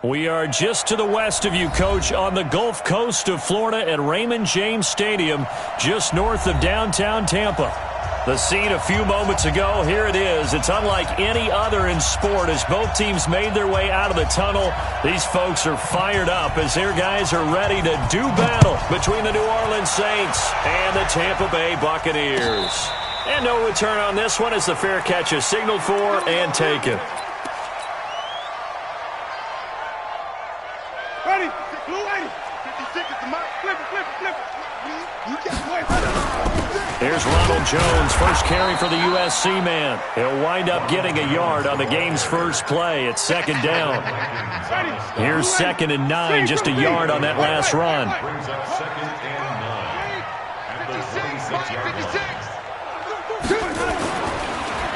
We are just to the west of you, Coach, on the Gulf Coast of Florida at Raymond James Stadium, just north of downtown Tampa. The scene a few moments ago, here it is. It's unlike any other in sport as both teams made their way out of the tunnel. These folks are fired up as their guys are ready to do battle between the New Orleans Saints and the Tampa Bay Buccaneers. And no return on this one as the fair catch is signaled for and taken. Ready? Blue 80. 56 is the mark. Flip it. You can't play. Here's Ronald Jones, first carry for the USC man. He'll wind up getting a yard on the game's first play. It's second down. Here's 2nd and 9, just a yard on that last run.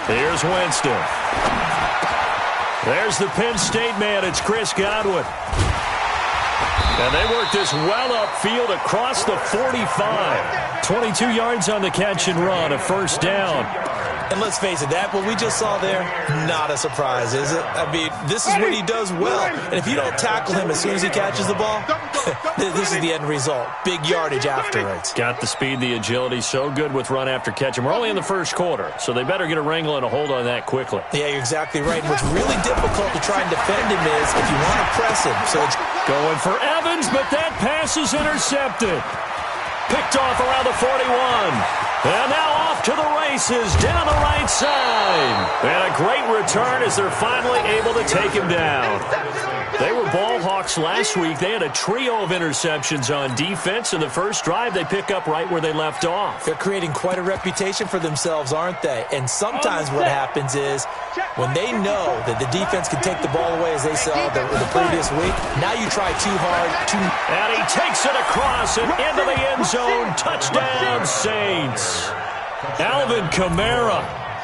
Here's Winston. There's the Penn State man. It's Chris Godwin. And they work this well upfield across the 45. 22 yards on the catch and run, a first down. And let's face it, that what we just saw there, not a surprise, is it? I mean, this is what he does well. And if you don't tackle him as soon as he catches the ball, this is the end result. Big yardage after it. Got the speed, the agility, so good with run after catch. And we're only in the first quarter, so they better get a wrangle and a hold on that quickly. Yeah, you're exactly right. And what's really difficult to try and defend him is if you want to press him. So it's going for Evans, but that pass is intercepted. Picked off around the 41. And now off to the races down the right side. And a great return as they're finally able to take him down. They were ball hawks last week. They had a trio of interceptions on defense. In the first drive, they pick up right where they left off. They're creating quite a reputation for themselves, aren't they? And sometimes what happens is when they know that the defense can take the ball away as they saw the previous week, now you try too hard. And he takes it across and into the end zone. Touchdown, Saints. Alvin Kamara,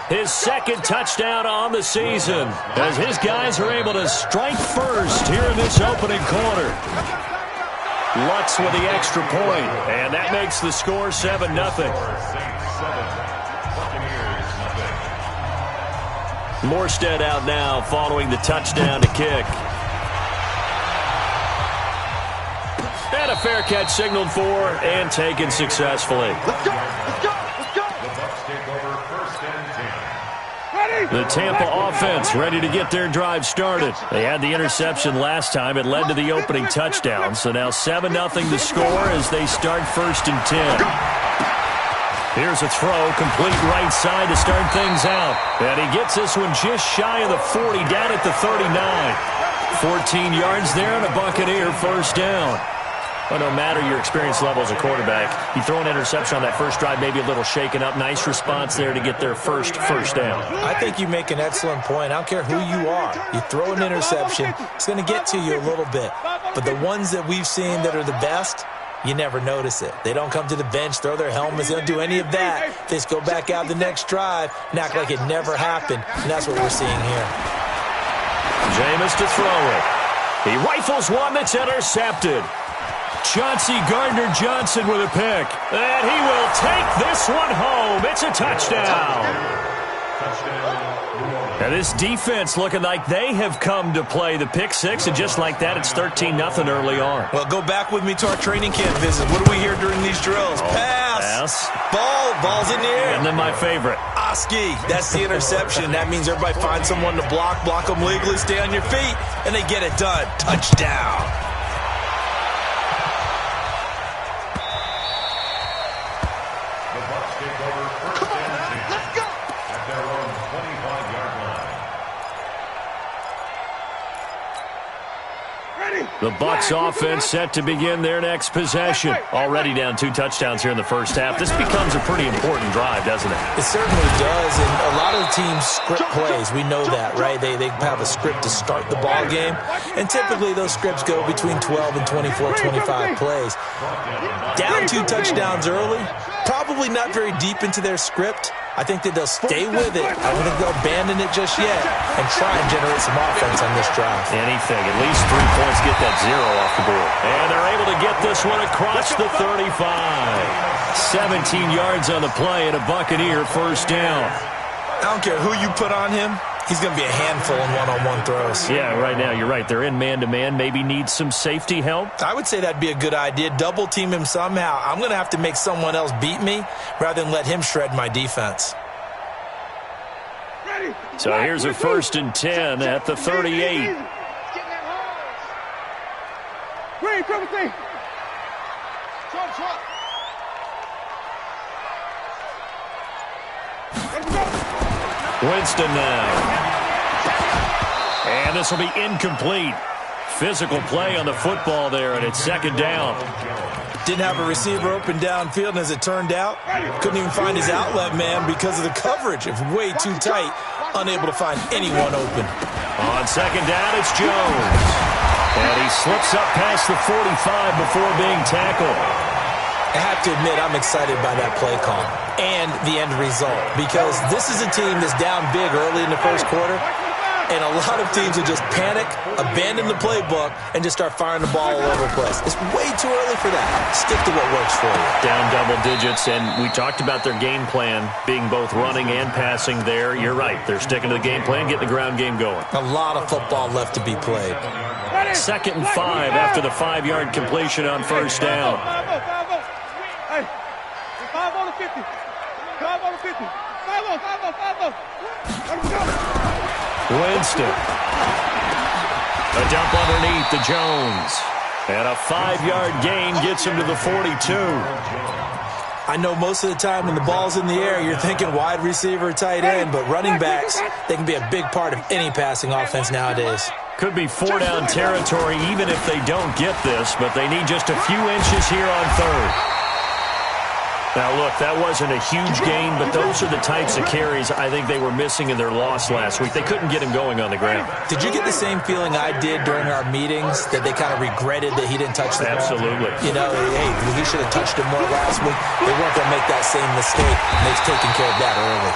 his second touchdown on the season, as his guys are able to strike first here in this opening quarter. Lutz with the extra point, and that makes the score 7-0. Morstead out now following the touchdown to kick. And a fair catch signaled for and taken successfully. Let's go. The Tampa offense ready to get their drive started. They had the interception last time. It led to the opening touchdown. So now 7-0 the score as they start 1st and 10. Here's a throw, complete right side to start things out. And he gets this one just shy of the 40, down at the 39. 14 yards there and a Buccaneer first down. Well, no matter your experience level as a quarterback, you throw an interception on that first drive, maybe a little shaken up. Nice response there to get their first down. I think you make an excellent point. I don't care who you are. You throw an interception, it's going to get to you a little bit. But the ones that we've seen that are the best, you never notice it. They don't come to the bench, throw their helmets. They don't do any of that. They just go back out the next drive and act like it never happened. And that's what we're seeing here. Jameis to throw it. He rifles one that's intercepted. Chauncey Gardner-Johnson with a pick. And he will take this one home. It's a touchdown. And this defense looking like they have come to play the pick six, and just like that, it's 13-0 early on. Well, go back with me to our training camp visit. What do we hear during these drills? Pass. Ball's in the air. And then my favorite. Oski. That's the interception. That means everybody finds someone to block them legally, stay on your feet, and they get it done. Touchdown. The Bucs offense set to begin their next possession. Already down 2 touchdowns here in the first half. This becomes a pretty important drive, doesn't it? It certainly does, and a lot of the teams script plays. We know that, right? They have a script to start the ball game, and typically those scripts go between 12 and 24, 25 plays. Down 2 touchdowns early, probably not very deep into their script. I think that they'll stay with it. I don't think they'll abandon it just yet and try and generate some offense on this drive. Anything. At least 3 points, get that 0 off the board. And they're able to get this one across the 35. 17 yards on the play and a Buccaneer first down. I don't care who you put on him. He's going to be a handful in one-on-one throws. Yeah, right now, you're right. They're in man-to-man. Maybe needs some safety help. I would say that'd be a good idea. Double team him somehow. I'm going to have to make someone else beat me rather than let him shred my defense. So here's a 1st and 10 at the 38. Green, triple team. Winston now. And this will be incomplete. Physical play on the football there, and it's 2nd down. Didn't have a receiver open downfield, and as it turned out, couldn't even find his outlet man because of the coverage. It was way too tight, unable to find anyone open. On 2nd down, it's Jones. And he slips up past the 45 before being tackled. I have to admit, I'm excited by that play call and the end result because this is a team that's down big early in the first quarter, and a lot of teams will just panic, abandon the playbook, and just start firing the ball all over the place. It's way too early for that. Stick to what works for you. Down double digits, and we talked about their game plan being both running and passing there. You're right. They're sticking to the game plan, getting the ground game going. A lot of football left to be played. 2nd and 5 after the 5-yard completion on 1st down. 5 on the 50. 5 on the 50. 5 on. Winston. A dump underneath to Jones. And a 5-yard gain gets him to the 42. I know most of the time when the ball's in the air, you're thinking wide receiver, tight end, but running backs, they can be a big part of any passing offense nowadays. Could be 4-down territory even if they don't get this, but they need just a few inches here on 3rd. Now, look, that wasn't a huge gain, but those are the types of carries I think they were missing in their loss last week. They couldn't get him going on the ground. Did you get the same feeling I did during our meetings, that they kind of regretted that he didn't touch the ball? Absolutely. You know, hey, he should have touched it more last week. They weren't going to make that same mistake, and they've taken care of that early.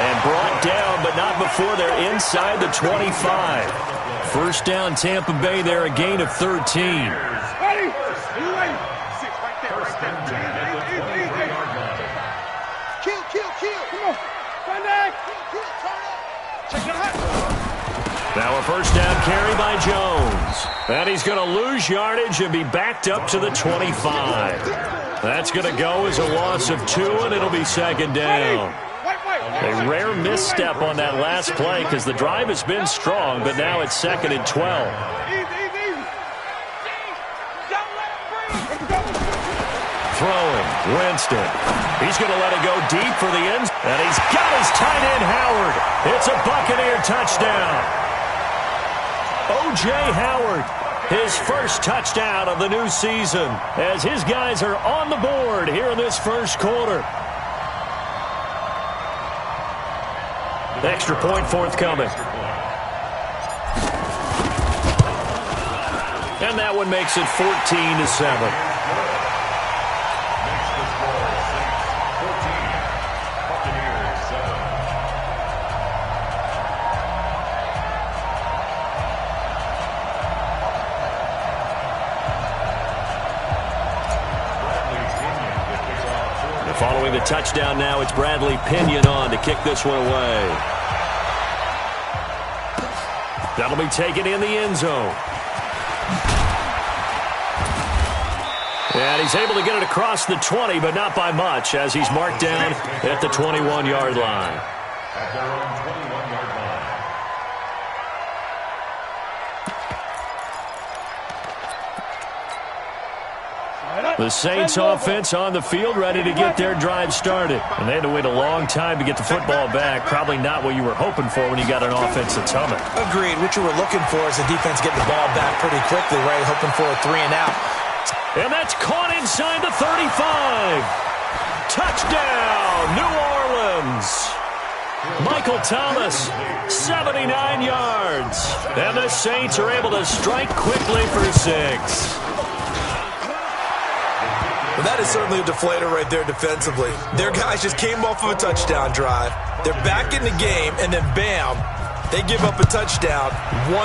And brought down, but not before they're inside the 25. 1st down, Tampa Bay there, a gain of 13. Ready? You ready? 6 right there. Kill. Come on. Sunday. Kill. Turn up. Check it out. Now a 1st down carry by Jones. And he's going to lose yardage and be backed up to the 25. That's going to go as a loss of 2, and it'll be 2nd down. A rare misstep on that last play because the drive has been strong, but now it's 2nd and 12. Throwing, Winston. He's going to let it go deep for the end. And he's got his tight end, Howard. It's a Buccaneer touchdown. O.J. Howard, his 1st touchdown of the new season as his guys are on the board here in this 1st quarter. Extra point forthcoming. And that one makes it 14-7. Following the touchdown now, it's Bradley Pinion on to kick this one away. That'll be taken in the end zone. And he's able to get it across the 20, but not by much, as he's marked down at the 21-yard line. At their own 21-yard line. The Saints offense on the field, ready to get their drive started. And they had to wait a long time to get the football back. Probably not what you were hoping for when you got an offense that's humming. Agreed. What you were looking for is the defense getting the ball back pretty quickly, right? Hoping for a 3 and out. And that's caught inside the 35. Touchdown, New Orleans. Michael Thomas, 79 yards. And the Saints are able to strike quickly for 6. Well, that is certainly a deflator right there defensively. Their guys just came off of a touchdown drive. They're back in the game, and then bam, they give up a touchdown 1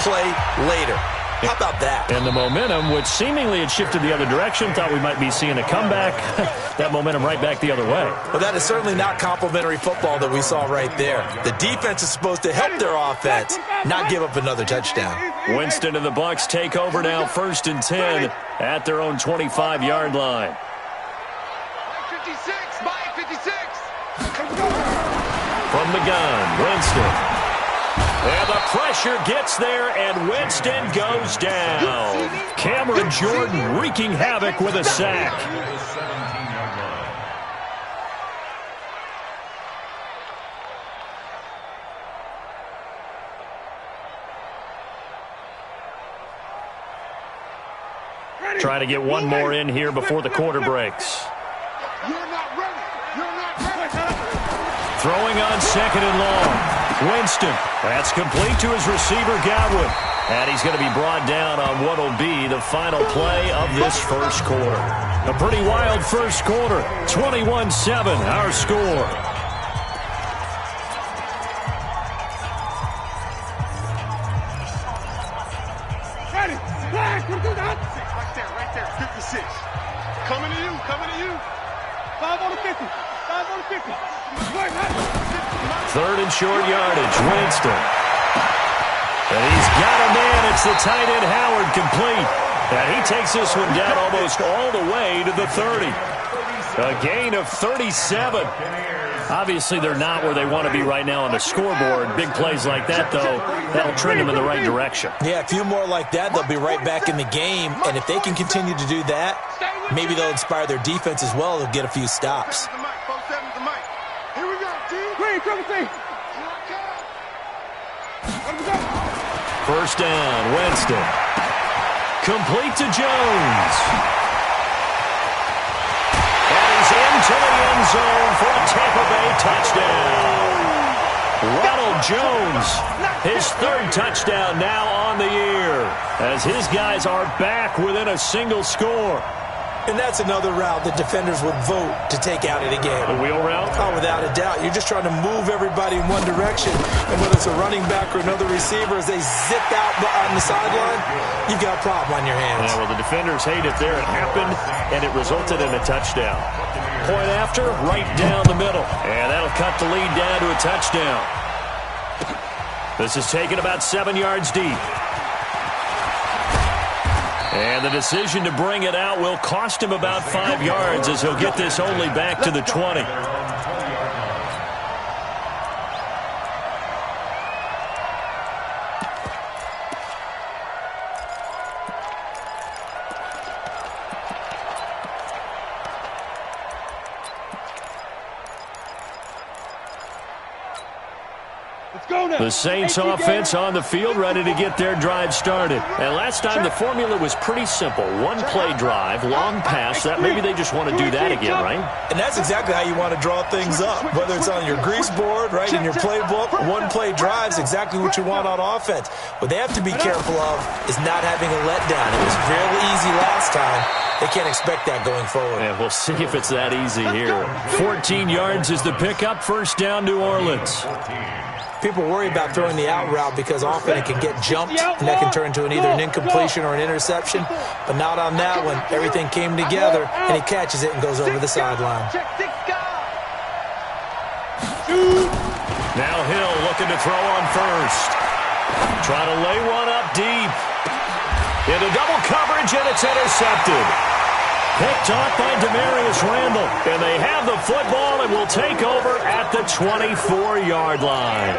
play later. How about that? And the momentum, which seemingly had shifted the other direction, thought we might be seeing a comeback. That momentum right back the other way. Well, that is certainly not complimentary football that we saw right there. The defense is supposed to help their offense, not give up another touchdown. Winston and the Bucs take over now, 1st and 10 at their own 25-yard line. 56, Mike 56. From the gun, Winston. And the pressure gets there, and Winston goes down. Cameron Jordan wreaking havoc with a sack. Trying to get one more in here before the quarter breaks. You're not ready. You're not ready. Throwing on 2nd and long. Winston, that's complete to his receiver, Godwin. And he's going to be brought down on what will be the final play of this first quarter. A pretty wild first quarter. 21-7, our score. Ready. Right there. 56. Coming to you. 5 on the 50. 5 on the 50. 3rd and short yardage, Winston. And he's got a man. It's the tight end, Howard, complete. And he takes this one down almost all the way to the 30. A gain of 37. Obviously, they're not where they want to be right now on the scoreboard. Big plays like that, though, that'll trend them in the right direction. Yeah, a few more like that, they'll be right back in the game. And if they can continue to do that, maybe they'll inspire their defense as well. They'll get a few stops. Here we go, G. Green, triple T. First down, Winston. Complete to Jones. And he's into the end zone for a Tampa Bay touchdown. Ronald Jones, his 3rd touchdown now on the year, as his guys are back within a single score. And that's another route that defenders would vote to take out of the game. The wheel route? Oh, without a doubt. You're just trying to move everybody in one direction. And whether it's a running back or another receiver, as they zip out on the sideline, you've got a problem on your hands. Yeah, well, the defenders hate it there. It happened, and it resulted in a touchdown. Point after, right down the middle. And that'll cut the lead down to a touchdown. This is taken about 7 yards deep. And the decision to bring it out will cost him about 5 yards, as he'll get this only back to the 20. The Saints offense on the field, ready to get their drive started. And last time the formula was pretty simple. One play drive, long pass. That maybe they just want to do that again, right? And that's exactly how you want to draw things up. Whether it's on your grease board, right, in your playbook, one play drive is exactly what you want on offense. What they have to be careful of is not having a letdown. It was real easy last time. They can't expect that going forward. Yeah, we'll see if it's that easy here. 14 yards is the pickup. First down, New Orleans. People worry about throwing the out route because often it can get jumped, and that can turn into either an incompletion or an interception. But not on that one. Everything came together, and he catches it and goes over the sideline. Now Hill looking to throw on first. Trying to lay one up deep. Into double coverage, and it's intercepted. Picked off by Demarius Randall. And they have the football and will take over at the 24-yard line.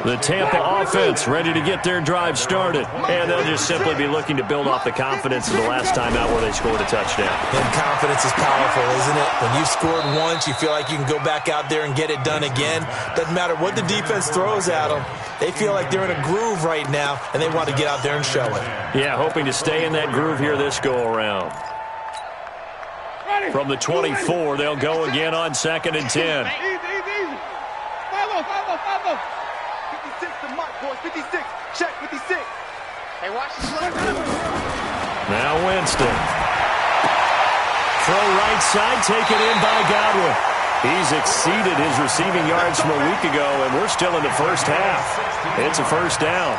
The Tampa offense ready to get their drive started. And they'll just simply be looking to build off the confidence of the last time out where they scored a touchdown. And confidence is powerful, isn't it? When you've scored once, you feel like you can go back out there and get it done again. Doesn't matter what the defense throws at them. They feel like they're in a groove right now, and they want to get out there and show it. Yeah, hoping to stay in that groove here this go-around. From the 24, they'll go again on 2nd and 10. Easy. 5-0. 56 to Mike, boys. 56. Check 56. Hey, watch this one. Now Winston. Throw right side, taken in by Godwin. He's exceeded his receiving yards from a week ago, and we're still in the first half. It's a first down.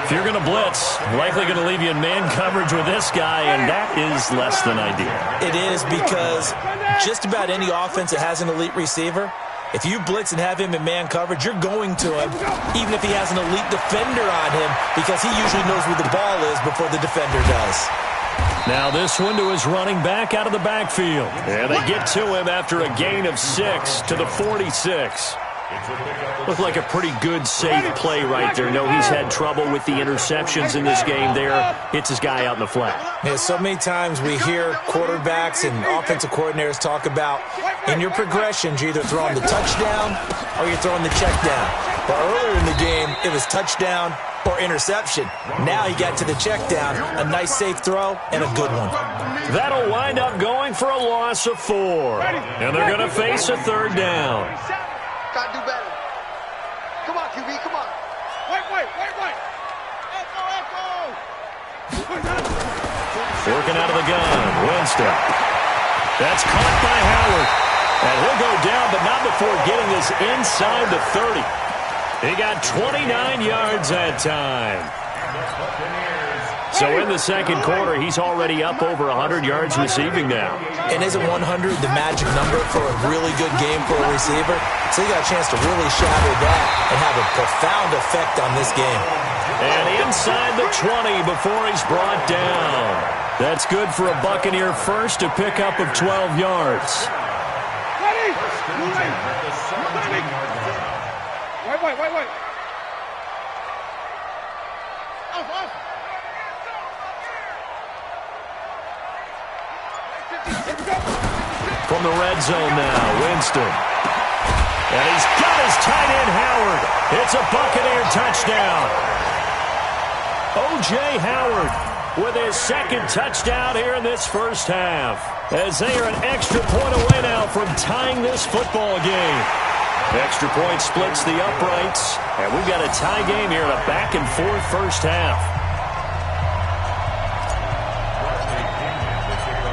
If you're going to blitz, likely going to leave you in man coverage with this guy, and that is less than ideal. It is, because just about any offense that has an elite receiver, if you blitz and have him in man coverage, you're going to him, even if he has an elite defender on him, because he usually knows where the ball is before the defender does. Now this one to his running back out of the backfield. And they get to him after a gain of 6 to the 46. Looked like a pretty good, safe play right there. No, he's had trouble with the interceptions in this game there. Hits his guy out in the flat. Yeah, so many times we hear quarterbacks and offensive coordinators talk about in your progressions, you're either throwing the touchdown or you're throwing the check down. But earlier in the game, it was touchdown or interception. Now he got to the check down, a nice safe throw, and a good one. That'll wind up going for a loss of 4. And they're going to face a third down. Gotta do better. Come on, QB, come on. Wait. Echo. Working out of the gun, Winston. That's caught by Howard. And he'll go down, but not before getting this inside the 30. He got 29 yards that time. So in the second quarter, he's already up over 100 yards receiving now. And isn't 100 the magic number for a really good game for a receiver? So he got a chance to really shatter that and have a profound effect on this game. And inside the 20 before he's brought down. That's good for a Buccaneer first, a pickup of 12 yards. Wait. From the red zone now, Winston. And he's got his tight end, Howard. It's a Buccaneer touchdown. O.J. Howard with his second touchdown here in this first half, as they are an extra point away now from tying this football game. Extra point splits the uprights, and we've got a tie game here in a back-and-forth first half.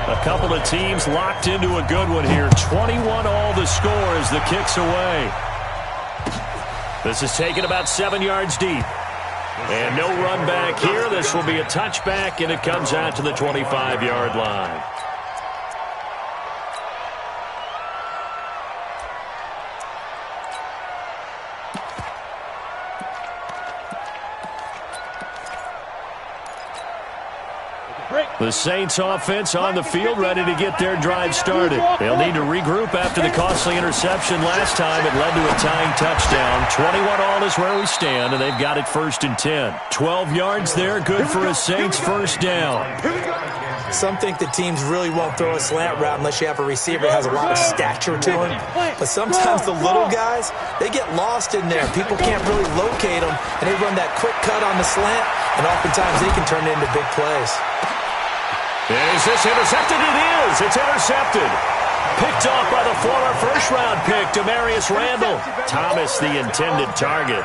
A couple of teams locked into a good one here. 21 all the score as the kick's away. This is taken about 7 yards deep. And no run back here. This will be a touchback, and it comes out to the 25-yard line. The Saints offense on the field, ready to get their drive started. They'll need to regroup after the costly interception last time. It led to a tying touchdown. 21 all is where we stand, and they've got it 1st and 10. 12 yards there, good for a Saints first down. Some think the teams really won't throw a slant route unless you have a receiver that has a lot of stature to him. But sometimes the little guys, they get lost in there. People can't really locate them, and they run that quick cut on the slant, and oftentimes they can turn it into big plays. And is this intercepted? It is. It's intercepted. Picked off by the former first-round pick, Demarius Randall. Thomas, the intended target.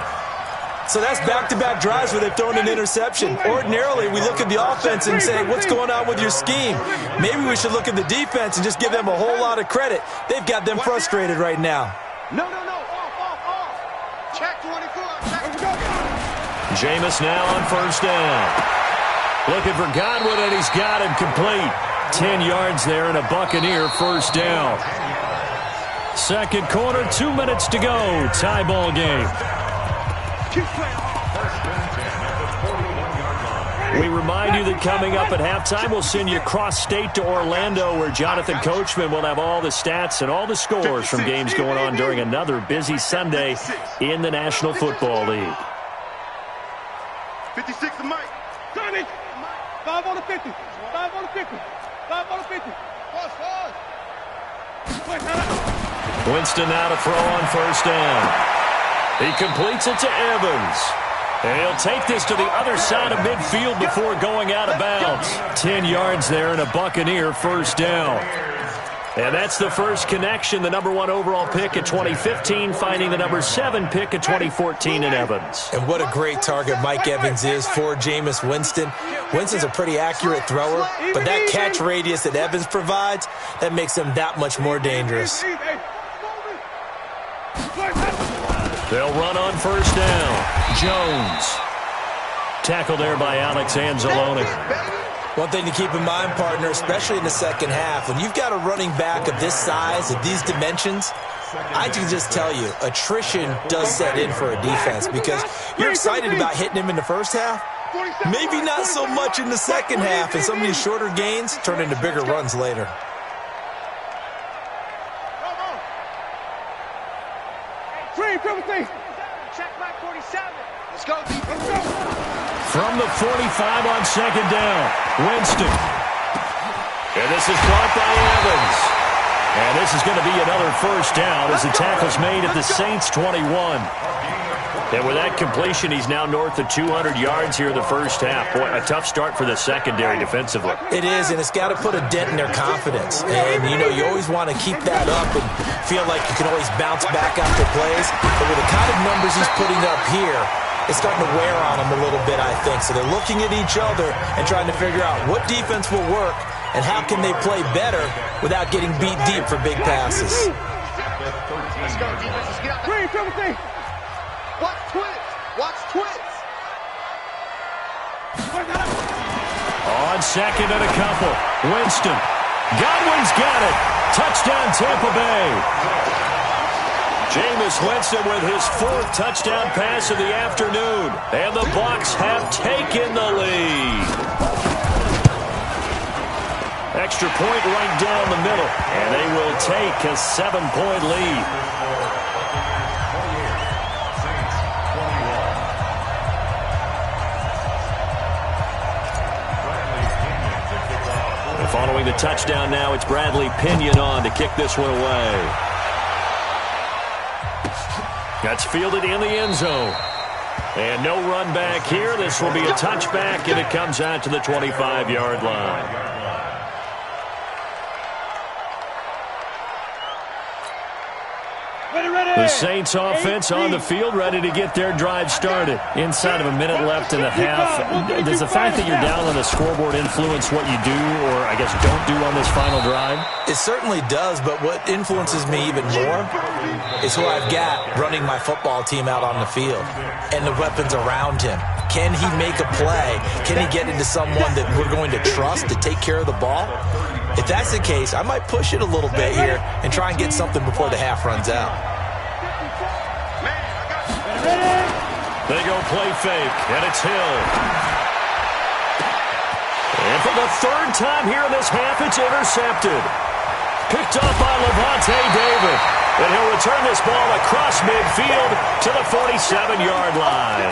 So that's back-to-back drives where they've thrown an interception. Ordinarily, we look at the offense and say, what's going on with your scheme? Maybe we should look at the defense and just give them a whole lot of credit. They've got them frustrated right now. No. Off. Check 24. Jameis now on first down. Looking for Godwin, and he's got him complete. 10 yards there and a Buccaneer first down. Second quarter, 2 minutes to go. Tie ball game. We remind you that coming up at halftime, we'll send you cross-state to Orlando, where Jonathan Coachman will have all the stats and all the scores from games going on during another busy Sunday in the National Football League. 56 to Mike. Johnny. 5 on the 50. 5 on the 50. 5 on the 50. Winston now to throw on first down. He completes it to Evans. And he'll take this to the other side of midfield before going out of bounds. 10 yards there and a Buccaneer first down. And that's the first connection. The number 1 overall pick in 2015 finding the number 7 pick in 2014 in Evans. And what a great target Mike Evans is for Jameis Winston. Winston's a pretty accurate thrower, but that catch radius that Evans provides, that makes him that much more dangerous. They'll run on first down. Jones. Tackle there by Alex Anzalone. One thing to keep in mind, partner, especially in the second half, when you've got a running back of this size, of these dimensions, I can just tell you, attrition does set in for a defense because you're excited about hitting him in the first half. Maybe not so much in the second half, and some of these shorter gains turn into bigger runs later. Check back 47. Let's go, defense. From the 45 on second down, Winston. And this is caught by Evans. And this is going to be another first down as the tackle's made at the Saints' 21. And with that completion, he's now north of 200 yards here in the first half. Boy, a tough start for the secondary defensively. It is, and it's got to put a dent in their confidence. And, you know, you always want to keep that up and feel like you can always bounce back after plays. But with the kind of numbers he's putting up here, it's starting to wear on them a little bit, I think. So they're looking at each other and trying to figure out what defense will work and how can they play better without getting beat deep for big passes. Let's go, defense. Let's get out. Watch twins. Watch twins. On second and a couple, Winston. Godwin's got it. Touchdown, Tampa Bay. Jameis Winston with his 4th touchdown pass of the afternoon. And the Bucs have taken the lead. Extra point right down the middle. And they will take a 7-point lead. Following the touchdown now, it's Bradley Pinion on to kick this one away. That's fielded in the end zone. And no run back here. This will be a touchback, and it comes out to the 25-yard line. The Saints offense on the field, ready to get their drive started. Inside of a minute left in the half. Does the fact that you're down on the scoreboard influence what you do, or I guess don't do on this final drive? It certainly does, but what influences me even more is who I've got running my football team out on the field and the weapons around him. Can he make a play? Can he get into someone that we're going to trust to take care of the ball? If that's the case, I might push it a little bit here and try and get something before the half runs out. They go play fake, and it's Hill. And for the 3rd time here in this half, it's intercepted. Picked up by Levante David. And he'll return this ball across midfield to the 47-yard line.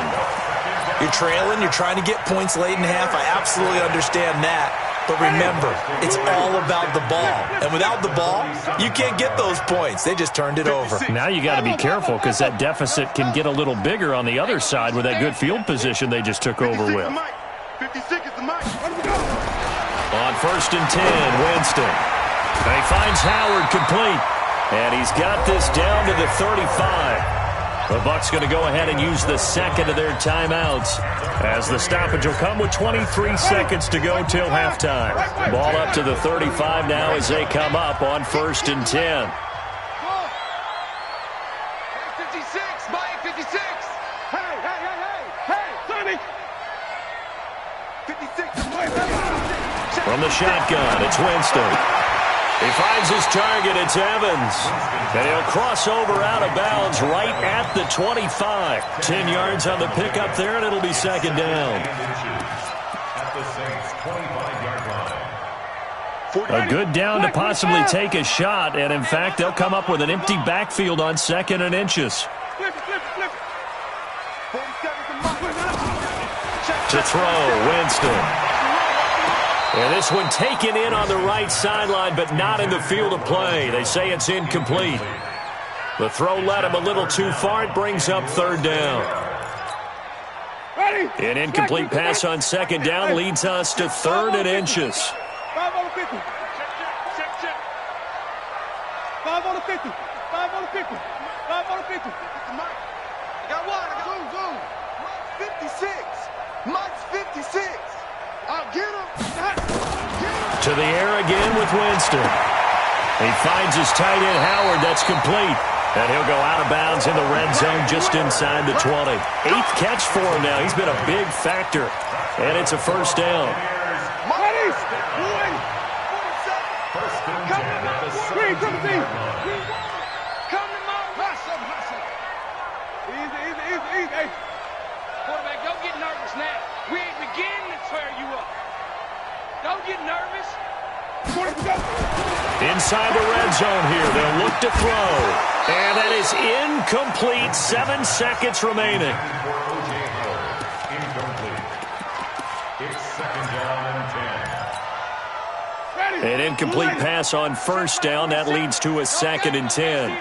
You're trailing, you're trying to get points late in half. I absolutely understand that. But remember, it's all about the ball. And without the ball, you can't get those points. They just turned it over. Now you got to be careful because that deficit can get a little bigger on the other side with that good field position they just took over with. 56 is the mic. On 1st and 10, Winston. And he finds Howard complete. And he's got this down to the 35. The Bucs going to go ahead and use the 2nd of their timeouts as the stoppage will come with 23 seconds to go till halftime. Ball up to the 35 now as they come up on 1st and 10. 56, Mike, 56. Hey, 30. 56. From the shotgun, it's Winston. He finds his target, it's Evans. And he'll cross over out of bounds right at the 25. 10 yards on the pickup there, and it'll be 2nd down. A good down to possibly take a shot, and in fact, they'll come up with an empty backfield on 2nd and inches. To throw, Winston. And this one taken in on the right sideline, but not in the field of play. They say it's incomplete. The throw led him a little too far. It brings up 3rd down. An incomplete pass on 2nd down leads us to 3rd and inches. 5 on the 50. Check. 5 on the 50. 5 on the 50. 5 on the 50. I got one. Zoom. 56. Mike's 56. I'll get him. To the air again with Winston. He finds his tight end Howard. That's complete. And he'll go out of bounds in the red zone just inside the 20. 8th catch for him now. He's been a big factor. And it's a first down. Quarterback, don't get nervous now. We ain't beginning to tear you up. Don't get nervous. Inside the red zone here. They'll look to throw. And that is incomplete. 7 seconds remaining. Incomplete. It's second down and 10. An incomplete pass on first down. That leads to a 2nd and 10.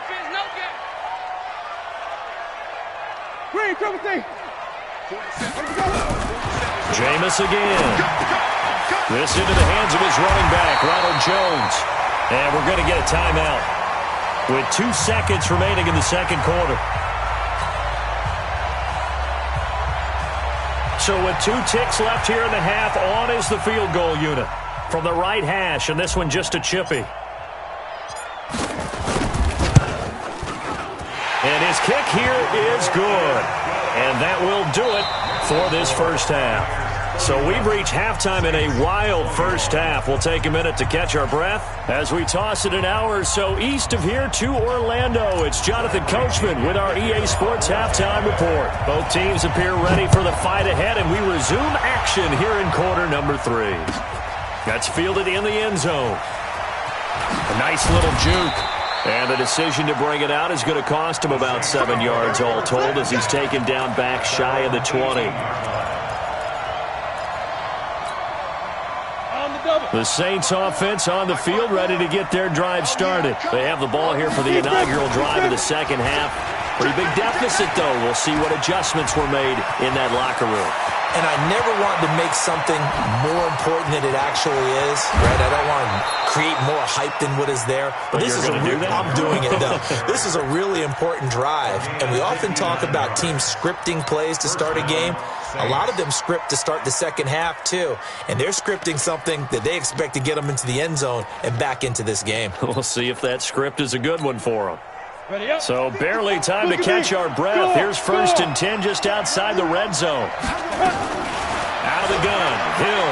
Jameis again. This into the hands of his running back, Ronald Jones. And we're going to get a timeout with 2 seconds remaining in the second quarter. So with 2 ticks left here in the half, on is the field goal unit from the right hash, and this one just a chippy. And his kick here is good. And that will do it for this first half. So we've reached halftime in a wild first half. We'll take a minute to catch our breath as we toss it an hour or so east of here to Orlando. It's Jonathan Coachman with our EA Sports Halftime Report. Both teams appear ready for the fight ahead, and we resume action here in quarter number 3. That's fielded in the end zone. A nice little juke. And the decision to bring it out is going to cost him about 7 yards all told as he's taken down back shy of the 20. The Saints offense on the field, ready to get their drive started. They have the ball here for the inaugural drive of the second half. Pretty big deficit, though. We'll see what adjustments were made in that locker room. And I never want to make something more important than it actually is, right? I don't want to create more hype than what is there. But this is I'm doing it, though. This is a really important drive. And we often talk about teams scripting plays to start a game. A lot of them script to start the second half, too. And they're scripting something that they expect to get them into the end zone and back into this game. We'll see if that script is a good one for them. So barely time to catch our breath. Here's 1st and 10 just outside the red zone. Out of the gun. Hill.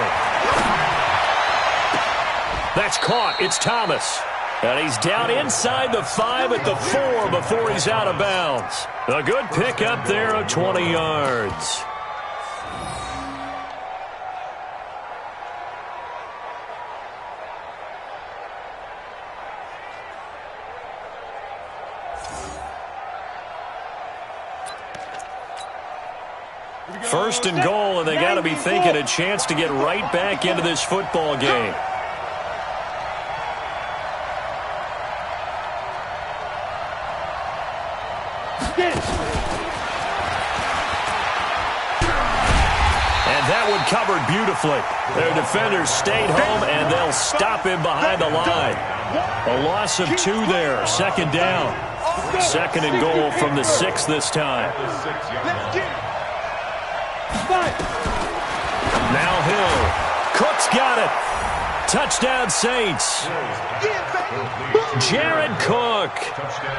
That's caught. It's Thomas. And he's down inside the 5 at the 4 before he's out of bounds. A good pick up there of 20 yards. First and goal, and they got to be thinking a chance to get right back into this football game. And that one covered beautifully. Their defenders stayed home, and they'll stop him behind the line. A loss of 2 there. 2nd down. 2nd and goal from the 6 this time. Now Hill. Cook's got it. Touchdown Saints. Jared Cook.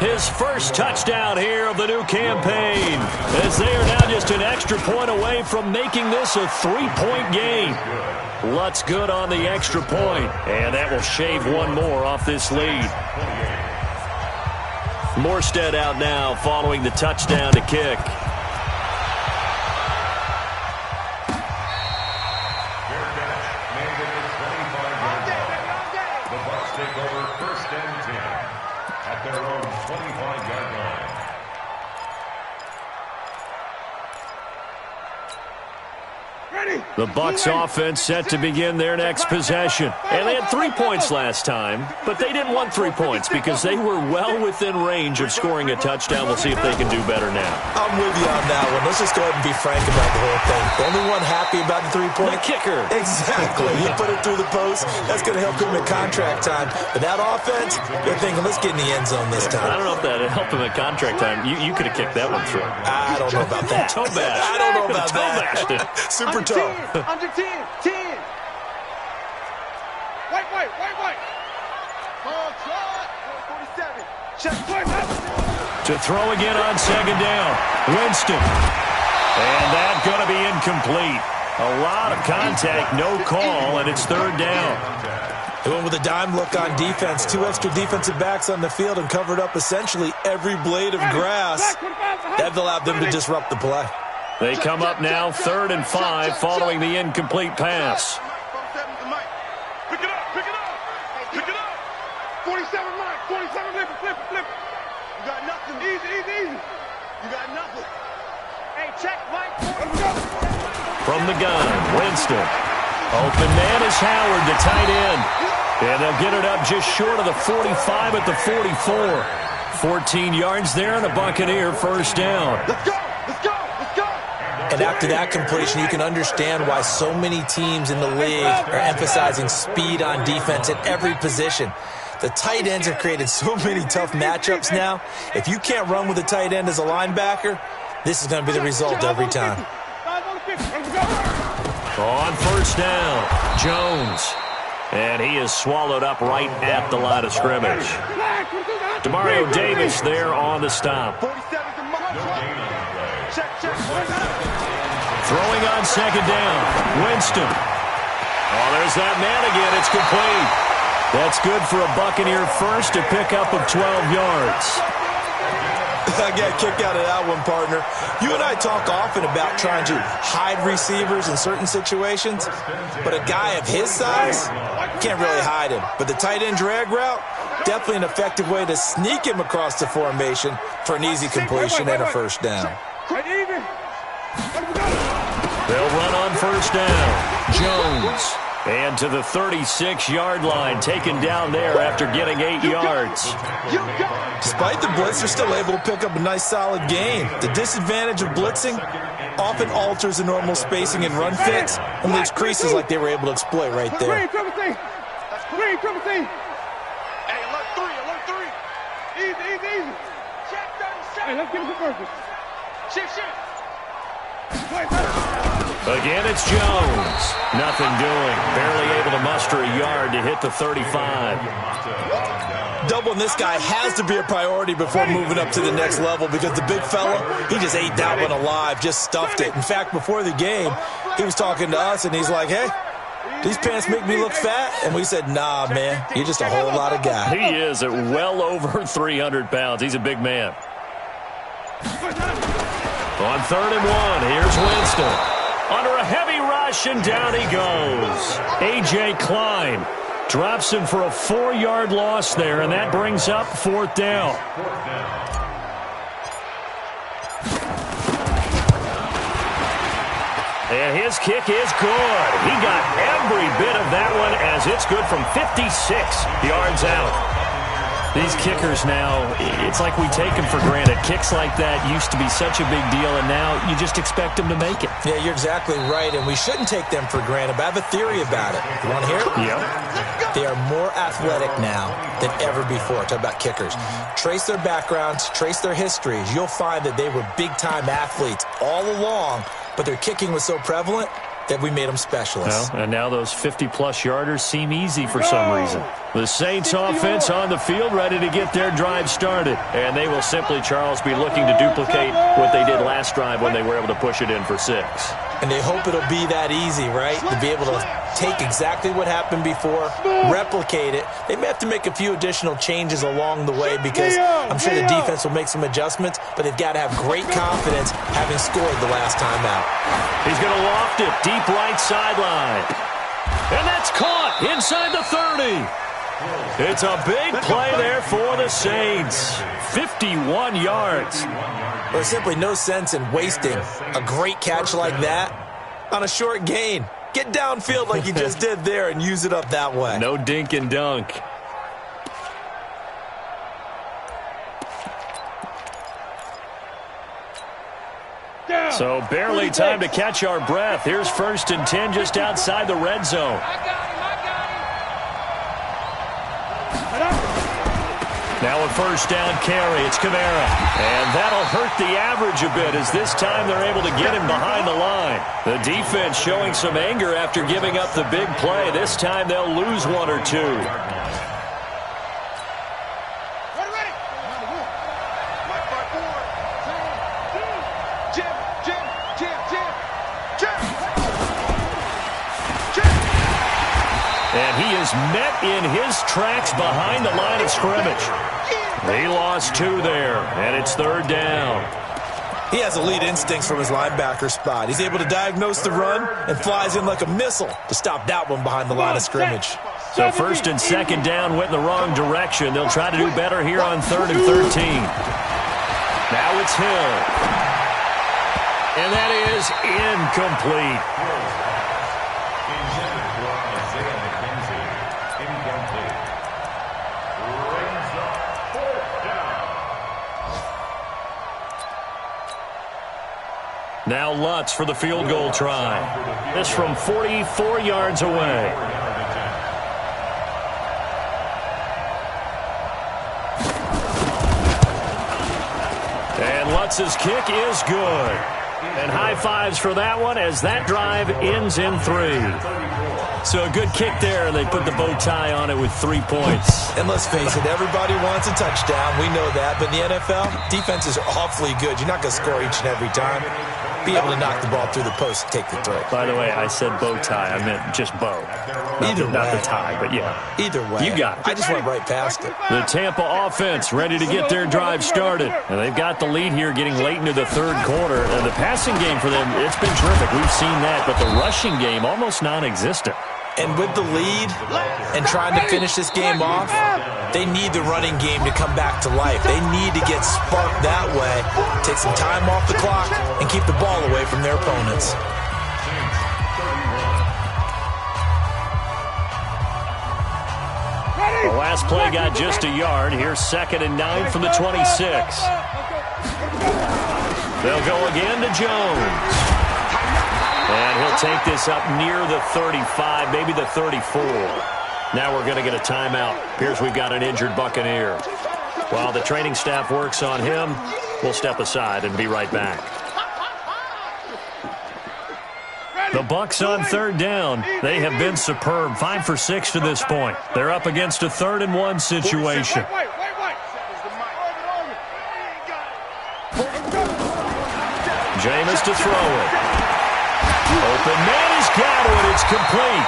His first touchdown here of the new campaign. As they are now just an extra point away from making this a 3-point game. Lutz good on the extra point. And that will shave 1 more off this lead. Morstead out now following the touchdown to kick. The Bucs offense set to begin their next possession. And they had 3 points last time, but they didn't want 3 points because they were well within range of scoring a touchdown. We'll see if they can do better now. I'm with you on that one. Let's just go ahead and be frank about the whole thing. The only one happy about the 3-point? The kicker. Exactly. You put it through the post. That's going to help him in contract time. But that offense, they're thinking, let's get in the end zone this time. I don't know if that helped him in contract time. You could have kicked that one through. I don't know about that. Toe bash. I don't know about that. Toe bashed it. Super toe. Under 10. 10. White. Ball shot. 47. To throw again on second down. Winston. And that's going to be incomplete. A lot of contact, no call, and it's third down. They went with a dime look on defense. 2 extra defensive backs on the field and covered up essentially every blade of grass. That allowed them to disrupt the play. They come up now 3rd and 5 following the incomplete pass. Pick it up, pick it up, pick it up. 47 Mike, 47, flip it. You got nothing. Easy. You got nothing. Hey, check, Mike. From the gun, Winston. Open man is Howard, the tight end. And they'll get it up just short of the 45 at the 44. 14 yards there and a Buccaneer first down. Let's go. And after that completion, you can understand why so many teams in the league are emphasizing speed on defense at every position. The tight ends have created so many tough matchups now. If you can't run with a tight end as a linebacker, this is going to be the result every time. On first down, Jones. And he is swallowed up right at the line of scrimmage. Demario Davis there on the stop. Throwing on second down, Winston. Oh, there's that man again. It's complete. That's good for a Buccaneer first, a pickup of 12 yards. I got a kick out of that one, partner. You and I talk often about trying to hide receivers in certain situations, but a guy of his size can't really hide him. But the tight end drag route, definitely an effective way to sneak him across the formation for an easy completion and a first down. They'll run on first down. Jones. And to the 36-yard line, taken down there after getting 8 yards. Despite the blitz, they're still able to pick up a nice, solid gain. The disadvantage of blitzing often alters the normal spacing and run fits and leaves creases like they were able to exploit right there. Hey, alert 3. Easy. Check 37. Hey, let's get him to purpose. Shift. Again, it's Jones. Nothing doing. Barely able to muster a yard to hit the 35. Doubling this guy has to be a priority before moving up to the next level because the big fella, he just ate that one alive, just stuffed it. In fact, before the game, he was talking to us, and he's like, hey, these pants make me look fat? And we said, nah, man, you're just a whole lot of guy. He is at well over 300 pounds. He's a big man. On 3rd and 1, here's Winston. Under a heavy rush, and down he goes. A.J. Klein drops him for a 4-yard loss there, and that brings up 4th down. And his kick is good. He got every bit of that one as it's good from 56 yards out. These kickers now, it's like we take them for granted. Kicks like that used to be such a big deal, and now you just expect them to make it. Yeah, you're exactly right, and we shouldn't take them for granted, but I have a theory about it. You want to hear it? Yeah. They are more athletic now than ever before. Talk about kickers. Trace their backgrounds, trace their histories. You'll find that they were big-time athletes all along, but their kicking was so prevalent that we made them specialists. Well, and now those 50-plus yarders seem easy for some reason. The Saints offense on the field, ready to get their drive started. And they will simply, Charles, be looking to duplicate what they did last drive when they were able to push it in for 6. And they hope it'll be that easy, right? To be able to take exactly what happened before, replicate it. They may have to make a few additional changes along the way because I'm sure the defense will make some adjustments, but they've got to have great confidence having scored the last time out. He's going to loft it deep right sideline. And that's caught inside the 30. It's a big play there for the Saints. 51 yards. There's simply no sense in wasting a great catch like that on a short gain. Get downfield like you just did there and use it up that way. No dink and dunk. So barely time to catch our breath. Here's 1st and 10 just outside the red zone. Now a first down carry. It's Kamara. And that'll hurt the average a bit as this time they're able to get him behind the line. The defense showing some anger after giving up the big play. This time they'll lose 1 or 2. And he is met in his tracks behind the line of scrimmage. He lost 2 there, and it's 3rd down. He has elite instincts from his linebacker spot. He's able to diagnose the run and flies in like a missile to stop that one behind the line of scrimmage. So 1st and 2nd down went in the wrong direction. They'll try to do better here on 3rd and 13. Now it's Hill. And that is incomplete. Now Lutz for the field goal try. This from 44 yards away. And Lutz's kick is good. And high fives for that one as that drive ends in 3. So a good kick there, and they put the bow tie on it with 3 points. And let's face it, everybody wants a touchdown. We know that. But in the NFL, defenses are awfully good. You're not going to score each and every time. Be able to knock the ball through the post and take the throw. By the way, I said bow tie. I meant just bow. Not the tie, but yeah. Either way. You got it. I just went right past it. The Tampa offense ready to get their drive started. And they've got the lead here getting late into the 3rd quarter. And the passing game for them, it's been terrific. We've seen that. But the rushing game, almost non-existent. And with the lead and trying to finish this game off, they need the running game to come back to life. They need to get sparked that way, take some time off the clock, and keep the ball away from their opponents. The last play got just a yard. Here's 2nd and 9 from the 26. They'll go again to Jones. And he'll take this up near the 35, maybe the 34. Now we're going to get a timeout. Appears we've got an injured Buccaneer. While the training staff works on him, we'll step aside and be right back. The Bucs on 3rd down. They have been superb. 5 for 6 to this point. They're up against a 3rd and 1 situation. Jameis to throw it. Open man has got it. It's complete.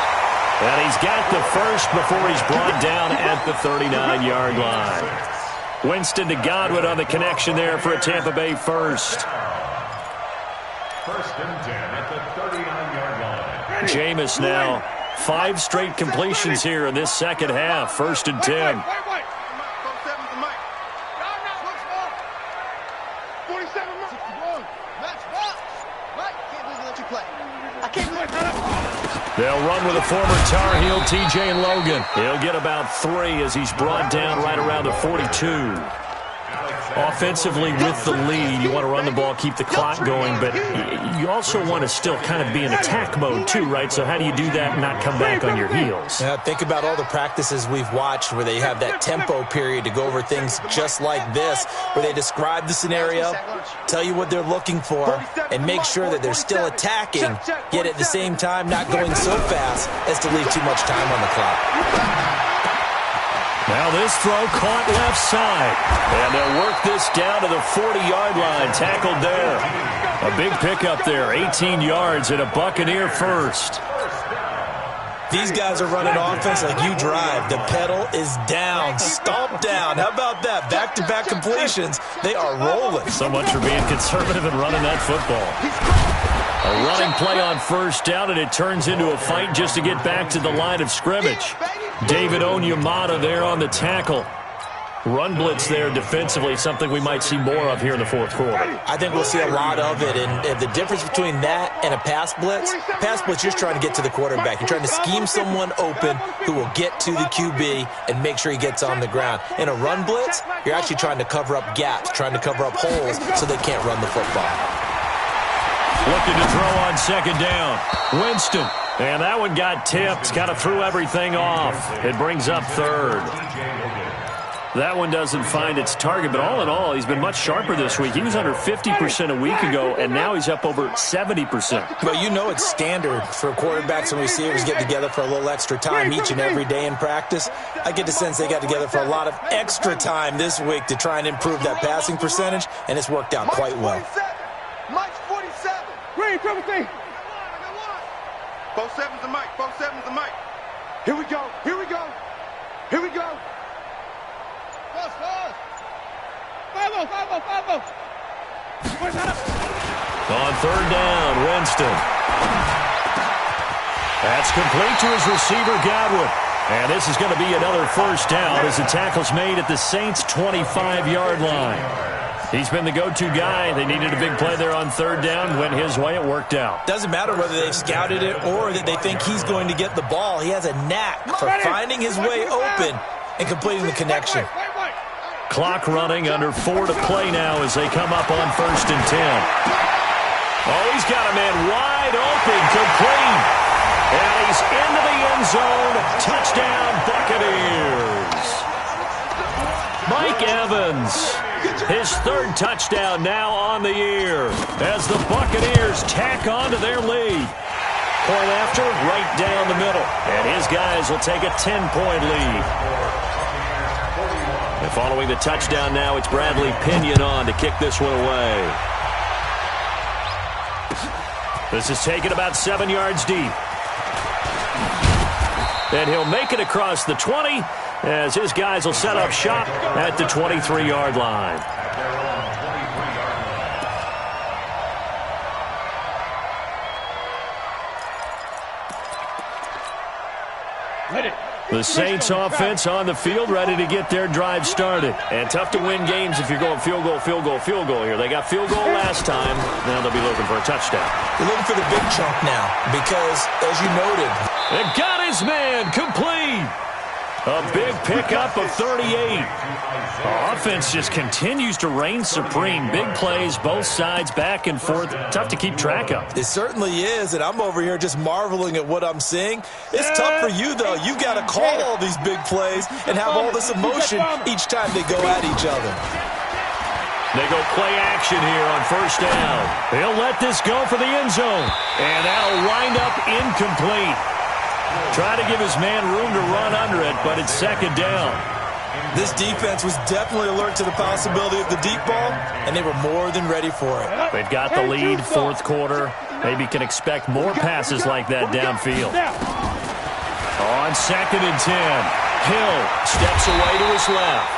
And he's got the first before he's brought down at the 39-yard line. Winston to Godwin on the connection there for a Tampa Bay first. 1st and 10 at the 39-yard line. Jameis now 5 straight completions here in this 2nd half. 1st and 10. They'll run with a former Tar Heel, T.J. Logan. He'll get about 3 as he's brought down right around the 42. Offensively with the lead, you want to run the ball, keep the clock going, but you also want to still kind of be in attack mode too, right? So how do you do that and not come back on your heels? Yeah, think about all the practices we've watched where they have that tempo period to go over things just like this, where they describe the scenario, tell you what they're looking for, and make sure that they're still attacking, yet at the same time not going so fast as to leave too much time on the clock. Now this throw caught left side. And they'll work this down to the 40-yard line. Tackled there. A big pickup there. 18 yards and a Buccaneer first. These guys are running offense like you drive. The pedal is down. Stomp down. How about that? Back-to-back completions. They are rolling. So much for being conservative and running that football. A running play on 1st down, and it turns into a fight just to get back to the line of scrimmage. David Onyemata there on the tackle. Run blitz there defensively, something we might see more of here in the 4th quarter. I think we'll see a lot of it, and the difference between that and a pass blitz, you're trying to get to the quarterback. You're trying to scheme someone open who will get to the QB and make sure he gets on the ground. In a run blitz, you're actually trying to cover up gaps, trying to cover up holes so they can't run the football. Looking to throw on 2nd down. Winston. And that one got tipped. Kind of threw everything off. It brings up 3rd. That one doesn't find its target, but all in all, he's been much sharper this week. He was under 50% a week ago, and now he's up over 70%. Well, you know it's standard for quarterbacks and receivers get together for a little extra time each and every day in practice. I get the sense they got together for a lot of extra time this week to try and improve that passing percentage, and it's worked out quite well. Mike's 47. Green, triple C. 47's the Mike. 47's the Mike. Here we go. Here we go. Here we go. Fast. 5-0. On third down, Winston. That's complete to his receiver, Godwin. And this is going to be another first down as the tackle's made at the Saints' 25-yard line. He's been the go-to guy. They needed a big play there on third down. Went his way. It worked out. Doesn't matter whether they've scouted it or that they think he's going to get the ball. He has a knack for finding his way open and completing the connection. Clock running, under 4 to play now as they come up on 1st and 10. Oh, he's got a man wide open, complete. And he's into the end zone. Touchdown, Buccaneers. Mike Evans, his 3rd touchdown now on the year as the Buccaneers tack on to their lead. Point after, right down the middle. And his guys will take a 10-point lead. And following the touchdown now, it's Bradley Pinion on to kick this one away. This is taken about 7 yards deep. And he'll make it across the 20 as his guys will set up shop at the 23-yard line. The Saints offense on the field, ready to get their drive started. And tough to win games if you're going field goal here. They got field goal last time. Now they'll be looking for a touchdown. They're looking for the big chunk now because, as you noted, and got his man complete. A big pickup of 38. Offense just continues to reign supreme. Big plays, both sides, back and forth. Tough to keep track of. It certainly is, and I'm over here just marveling at what I'm seeing. It's tough for you, though. You've got to call all these big plays and have all this emotion each time they go at each other. They go play action here on 1st down. He'll let this go for the end zone, and that'll wind up incomplete. Try to give his man room to run under it, but it's 2nd down. This defense was definitely alert to the possibility of the deep ball, and they were more than ready for it. They've got the lead, 4th quarter. Maybe can expect more passes like that downfield. On 2nd and 10, Hill steps away to his left.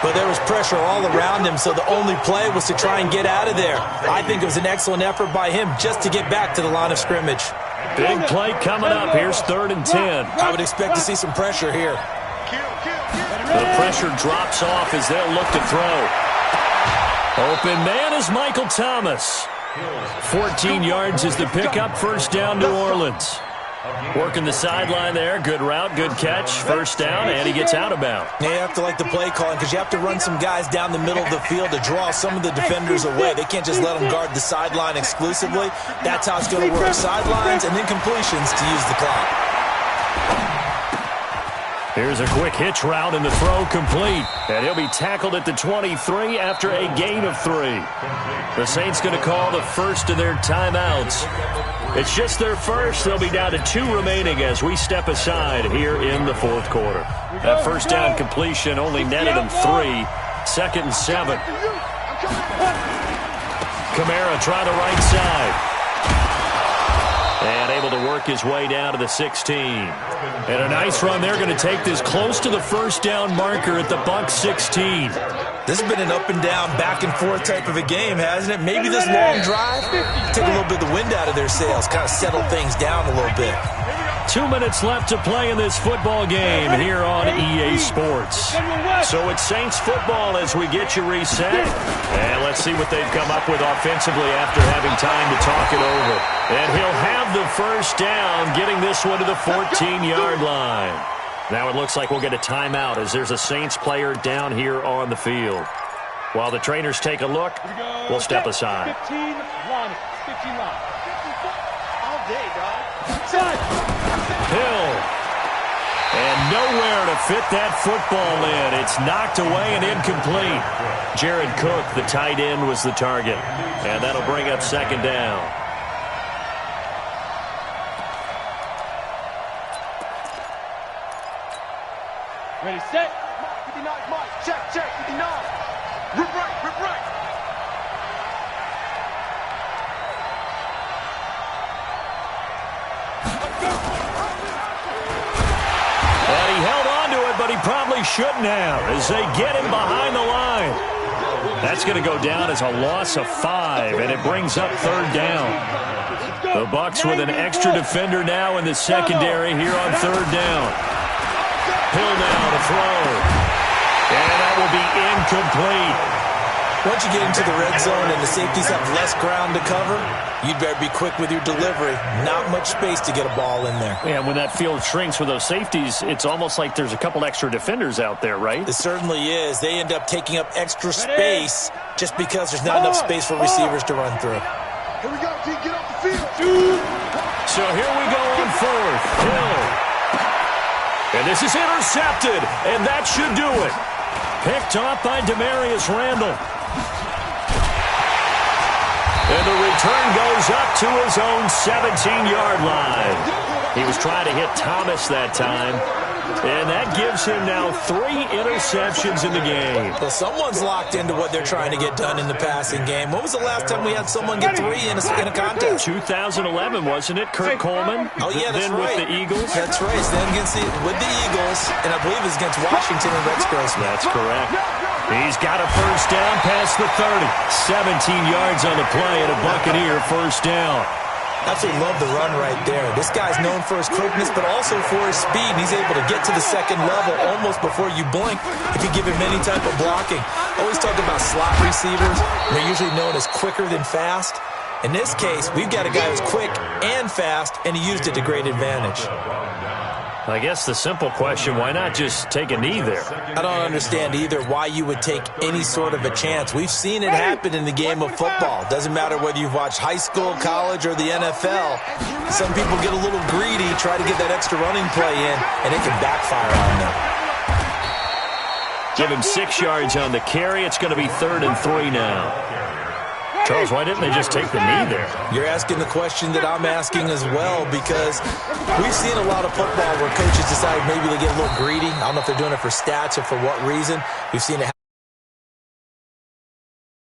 But there was pressure all around him, so the only play was to try and get out of there. I think it was an excellent effort by him just to get back to the line of scrimmage. Big play coming up. Here's 3rd and 10. I would expect to see some pressure here. The pressure drops off as they'll look to throw. Open man is Michael Thomas. 14 yards is the pickup. 1st down, New Orleans. Working the sideline there. Good route, good catch. 1st down, and he gets out of bounds. You have to like the play calling because you have to run some guys down the middle of the field to draw some of the defenders away. They can't just let them guard the sideline exclusively. That's how it's going to work. Sidelines and then completions to use the clock. Here's a quick hitch route, and the throw complete. And he'll be tackled at the 23 after a gain of 3. The Saints going to call the first of their timeouts. It's just their first. They'll be down to 2 remaining as we step aside here in the 4th quarter. That 1st down completion only netted them 3. 2nd and 7. Kamara trying the right side. And able to work his way down to the 16. And a nice run. They're going to take this close to the 1st down marker at the Bucs 16. This has been an up and down, back and forth type of a game, hasn't it? Maybe this long drive take a little bit of the wind out of their sails, kind of settle things down a little bit. 2 minutes left to play in this football game here on EA Sports. So it's Saints football as we get you reset. And let's see what they've come up with offensively after having time to talk it over. And he'll have the 1st down, getting this one to the 14-yard line. Now it looks like we'll get a timeout as there's a Saints player down here on the field. While the trainers take a look, we'll step aside. 15 line. 15 line. All day, dog. Hill. And nowhere to fit that football in. It's knocked away and incomplete. Jared Cook, the tight end, was the target. And that'll bring up 2nd down. Ready, set. 59, Mike. Check, 59. Rip right, rip right. Let's go. And he held on to it, but he probably shouldn't have as they get him behind the line. That's going to go down as a loss of 5, and it brings up 3rd down. The Bucs with an extra defender now in the secondary here on 3rd down. Hill now to throw. And that will be incomplete. Once you get into the red zone and the safeties have less ground to cover, you'd better be quick with your delivery. Not much space to get a ball in there. Yeah, when that field shrinks with those safeties, it's almost like there's a couple extra defenders out there, right? It certainly is. They end up taking up extra space just because there's not enough space for receivers to run through. Here we go, G. Get off the field. So here we go on 4th. Hill. And this is intercepted, and that should do it. Picked off by Demarius Randall. And the return goes up to his own 17-yard line. He was trying to hit Thomas that time. And that gives him now 3 interceptions in the game. Well, someone's locked into what they're trying to get done in the passing game. When was the last time we had someone get 3 in a contest? 2011, wasn't it? Kurt Coleman? Oh, yeah, that's then right. With the Eagles? That's right. Then with the Eagles, and I believe it was against Washington and Rex Grossman. That's correct. He's got a 1st down past the 30. 17 yards on the play and a Buccaneer 1st down. Absolutely love the run right there. This guy's known for his quickness, but also for his speed. He's able to get to the second level almost before you blink if you give him any type of blocking. Always talk about slot receivers. They're usually known as quicker than fast. In this case, we've got a guy who's quick and fast, and he used it to great advantage. I guess the simple question, why not just take a knee there? I don't understand either why you would take any sort of a chance. We've seen it happen in the game of football. Doesn't matter whether you've watched high school, college, or the NFL. Some people get a little greedy, try to get that extra running play in, and it can backfire on them. Give him 6 yards on the carry. It's going to be 3rd and 3 now. Charles, why didn't they just take the knee there? You're asking the question that I'm asking as well, because we've seen a lot of football where coaches decide maybe they get a little greedy. I don't know if they're doing it for stats or for what reason. We've seen it happen.